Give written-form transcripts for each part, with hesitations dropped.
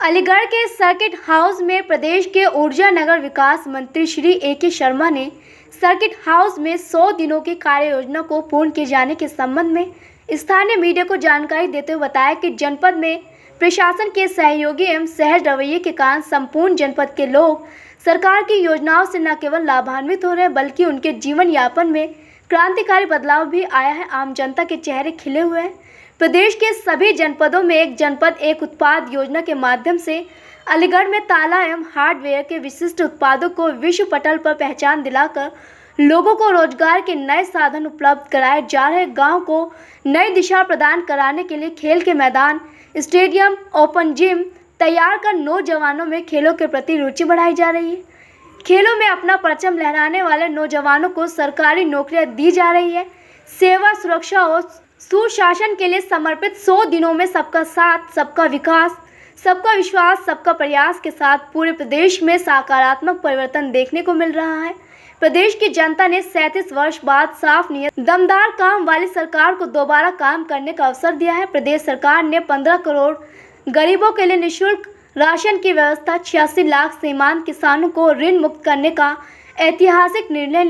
अलीगढ़ के circuit house में प्रदेश के ऊर्जा नगर विकास मंत्री श्री ए.के. शर्मा ने सर्किट हाउस में 100 दिनों की कार्य योजना को पूर्ण किए जाने के संबंध में स्थानीय मीडिया को जानकारी देते हुए बताया कि जनपद में प्रशासन के सहयोगी एवं सहज रवैये के कारण संपूर्ण जनपद के लोग सरकार की योजनाओं से न केवल लाभान्वित हो रहे हैं बल्कि उनके जीवन यापन में क्रांतिकारी बदलाव भी आया है। आम जनता के चेहरे खिले हुए हैं। प्रदेश के सभी जनपदों में एक जनपद एक उत्पाद योजना के माध्यम से अलीगढ़ में ताला एवं हार्डवेयर के विशिष्ट उत्पादों को विश्व पटल पर पहचान दिलाकर लोगों को रोजगार के नए साधन उपलब्ध कराए जा रहे। गांव को नई दिशा प्रदान कराने के लिए खेल के मैदान, स्टेडियम, ओपन जिम तैयार कर नौजवानों में खेलों के प्रति रुचि बढ़ाई जा रही है। खेलों में अपना परचम लहराने वाले नौजवानों को सरकारी नौकरियां दी जा रही है। सेवा, सुरक्षा और सुशासन के लिए समर्पित 100 दिनों में सबका साथ, सबका विकास, सबका विश्वास, सबका प्रयास के साथ पूरे प्रदेश में सकारात्मक परिवर्तन देखने को मिल रहा है। प्रदेश की जनता ने 37 वर्ष बाद साफ नियत, दमदार काम वाली सरकार को दोबारा काम करने का अवसर दिया है। प्रदेश सरकार ने 15 करोड़ गरीबों के लिए निःशुल्क राशन की व्यवस्था, 86 लाख सीमांत किसानों को ऋण मुक्त करने का ऐतिहासिक निर्णय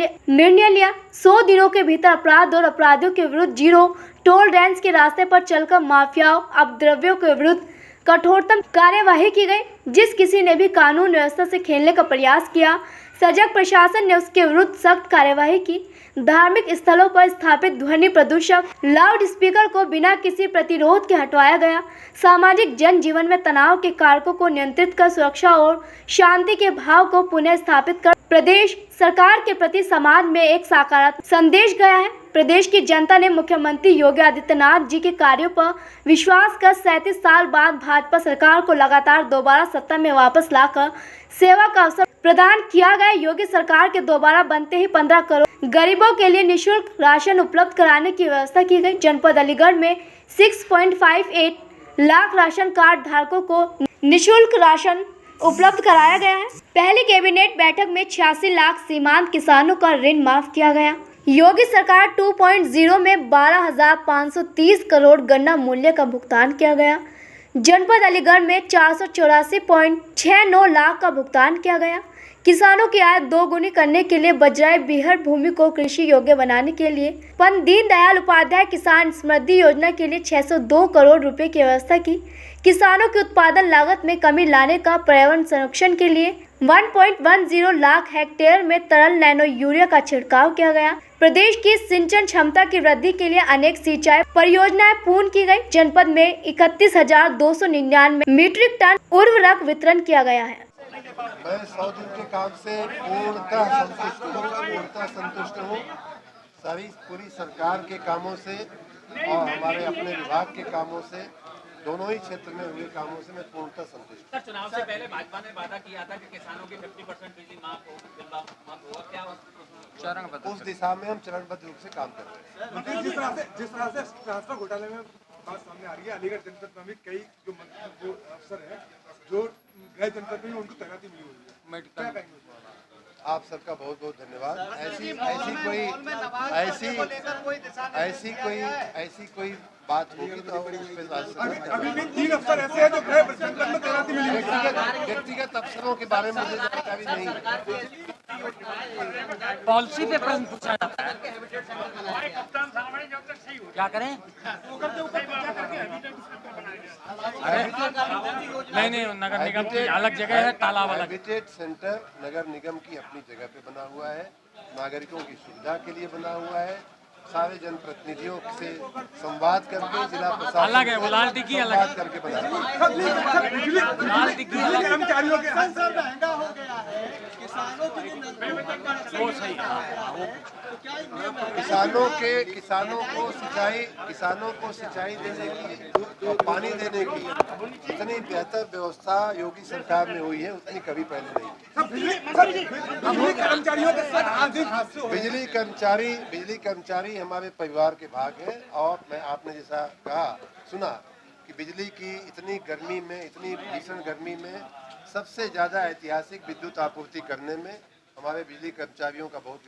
लिया। 100 दिनों के भीतर अपराध और अपराधियों के विरुद्ध जीरो टॉलरेंस के रास्ते पर चलकर माफियाओं, अपद्रव्यों के विरुद्ध कठोरतम कार्यवाही की गई। जिस किसी ने भी कानून व्यवस्था से खेलने का प्रयास किया, सजग प्रशासन ने उसके विरुद्ध सख्त कार्यवाही की। धार्मिक स्थलों पर स्थापित ध्वनि प्रदूषक लाउड स्पीकर को बिना किसी प्रतिरोध के हटवाया गया। सामाजिक जनजीवन में तनाव के कारकों को नियंत्रित कर सुरक्षा और शांति के भाव को पुनः स्थापित कर प्रदेश सरकार के प्रति समाज में एक सकारात्मक संदेश गया है। प्रदेश की जनता ने मुख्यमंत्री योगी आदित्यनाथ जी के कार्यों पर विश्वास कर 37 साल बाद भाजपा सरकार को लगातार दोबारा सत्ता में वापस लाकर सेवा का अवसर प्रदान किया गया। योगी सरकार के दोबारा बनते ही 15 करोड़ गरीबों के लिए निःशुल्क राशन उपलब्ध कराने की व्यवस्था की गई। जनपद अलीगढ़ में 6.58 लाख राशन कार्ड धारकों को निःशुल्क राशन उपलब्ध कराया गया है। पहली कैबिनेट बैठक में 86 लाख सीमांत किसानों का ऋण माफ किया गया। योगी सरकार 2.0 में 12,530 करोड़ गन्ना मूल्य का भुगतान किया गया। जनपद अलीगढ़ में 484.69 लाख का भुगतान किया गया। किसानों की आय दोगुनी करने के लिए बजराई बीहड़ भूमि को कृषि योग्य बनाने के लिए पंडित दीनदयाल उपाध्याय किसान समृद्धि योजना के लिए 602 करोड़ रुपए की व्यवस्था की। किसानों की उत्पादन लागत में कमी लाने का पर्यावरण संरक्षण के लिए 1.10 लाख हेक्टेयर में तरल नैनो यूरिया का छिड़काव किया गया। प्रदेश की सिंचन क्षमता की वृद्धि के लिए अनेक सिंचाई परियोजनाएं पूर्ण की गई। जनपद में 31,299 मीट्रिक टन उर्वरक वितरण किया गया है। मैं 100 दिन के काम से पूर्णतः संतुष्ट हूँ। सभी पूरी सरकार के कामों से और हमारे अपने विभाग के कामों से, दोनों ही क्षेत्र में हुए कामों से मैं पूर्णतः संतुष्ट हूँ। चुनाव से पहले भाजपा ने वादा किया था कि किसानों की 50% बिजली माफ होगा, क्या उस दिशा में हम चरणबद्ध रूप से काम कर रहे हैं। जिस तरह से ट्रांसफर घोटाले में बात सामने आ रही है, अलीगढ़ जनपद में भी कई जो अफसर हैं जो गए जनपद में उनको तैनाती मिली हुई है, क्या कहेंगे? आप सबका बहुत बहुत धन्यवाद। ऐसी कोई बात होगी तो उस पे अभी भी 3 अफसर ऐसे हैं जो गए जनपद में तैनाती मिली हुई है। व्यक्तिगत अफसरों के बारे में मुझे जानकारी नहीं है। पॉलिसी पे प्रश्न पूछा जाता है, क्या करें? अरे नहीं, नगर निगम की अलग जगह है, तालाब अलग। हैबिटेट सेंटर नगर निगम की अपनी जगह पे बना हुआ है, नागरिकों की सुविधा के लिए बना हुआ है। सारे जनप्रतिनिधियों से संवाद करके जिला प्रशासन अलग है, वो लाल टिक्की अलग बात करके बना हुआ है। लाल टिक्की अलग कर्मचारियों के महंगा हो गया है, किसानों के लिए वो सही है। किसानों को सिंचाई देने की और पानी देने की इतनी बेहतर व्यवस्था योगी सरकार में हुई है, उतनी कभी पहले नहीं। बिजली कर्मचारी हमारे परिवार के भाग हैं। और मैं आपने जैसा कहा सुना कि बिजली की इतनी गर्मी में, इतनी भीषण गर्मी में सबसे ज्यादा ऐतिहासिक विद्युत आपूर्ति करने में हमारे बिजली कर्मचारियों का बहुत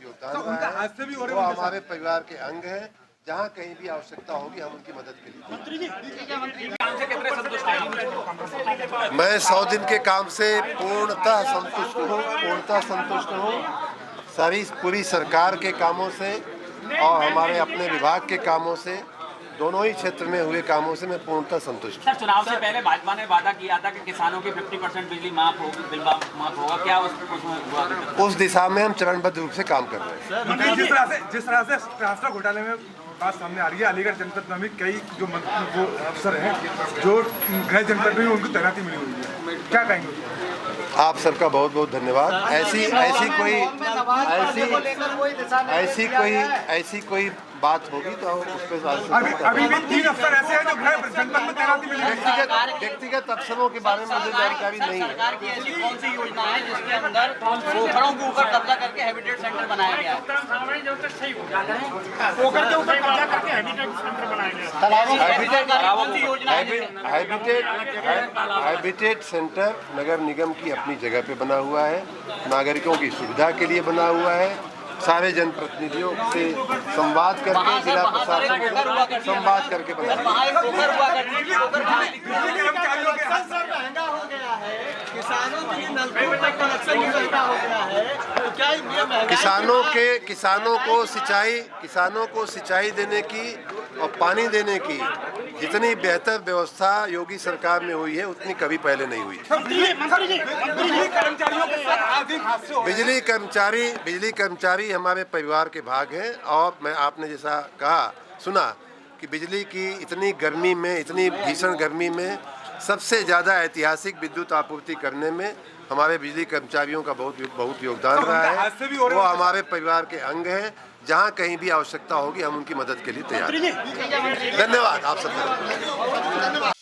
योगदान रहा है। वो हमारे परिवार के अंग हैं जहाँ कहीं भी आवश्यकता होगी हम उनकी मदद के लिए। काम से कितने संतुष्ट हैं? मैं 100 दिन के काम से पूर्णतः संतुष्ट हूँ। पूरी सरकार के कामों से और हमारे अपने विभाग के कामों से, दोनों ही क्षेत्र में हुए कामों से मैं पूर्णतः संतुष्ट हूँ। सर, चुनाव से पहले भाजपा ने वादा किया था कि किसानों की 50% बिजली माफ होगी, बिल माफ होगा। क्या उसमें हुआ? उस दिशा में हम चरणबद्ध रूप से काम कर रहे हैं। मंत्री, जिस तरह से ट्रांसफर घोटाले में बात सामने आ रही है, अलीगढ़ जनपद में भी कई जो वो अफसर हैं जो गृह जनपद में उनको तैनाती मिली हुई है, क्या कहेंगे? आप सबका बहुत बहुत धन्यवाद। ऐसी कोई बात होगी तो उस पर अभी भी 3 अफसर ऐसे हैं जो गृह जनपद में तैनाती मिली है। व्यक्तिगत अफसरों के बारे में मुझे जानकारी नहीं है। सरकार की ऐसी कौन सी योजना है जिसके अंदर पोखरों के ऊपर कब्जा करके हैबिटेट सेंटर बनाया गया है? पोखर के ऊपर कब्जा करके हैबिटेट सेंटर बनाया गया है। सरकार की कौन सी योजना है? हैबिटेट सेंटर नगर निगम की अपनी जगह पे बना हुआ है, नागरिकों की सुविधा के लिए बना हुआ है। सारे जनप्रतिनिधियों से संवाद करके, जिला प्रशासन से संवाद करके बना हुआ है। सर महंगा हो गया है, किसानों के लिए नलकूप तक कनेक्शन भी महंगा हो गया है, तो क्या ये महंगाई किसानों को सिंचाई देने की और पानी देने की जितनी बेहतर व्यवस्था योगी सरकार में हुई है उतनी कभी पहले नहीं हुई। कर्मचारियों के साथ आर्थिक हादसे हो रहे हैं। बिजली कर्मचारी हमारे परिवार के भाग हैं। और मैं आपने जैसा सुना कि बिजली की इतनी गर्मी में, इतनी भीषण गर्मी में सबसे ज़्यादा ऐतिहासिक विद्युत आपूर्ति करने में हमारे बिजली कर्मचारियों का बहुत योगदान रहा है। वो हमारे परिवार के अंग हैं। जहाँ कहीं भी आवश्यकता होगी हम उनकी मदद के लिए तैयार हैं। धन्यवाद आप सबका।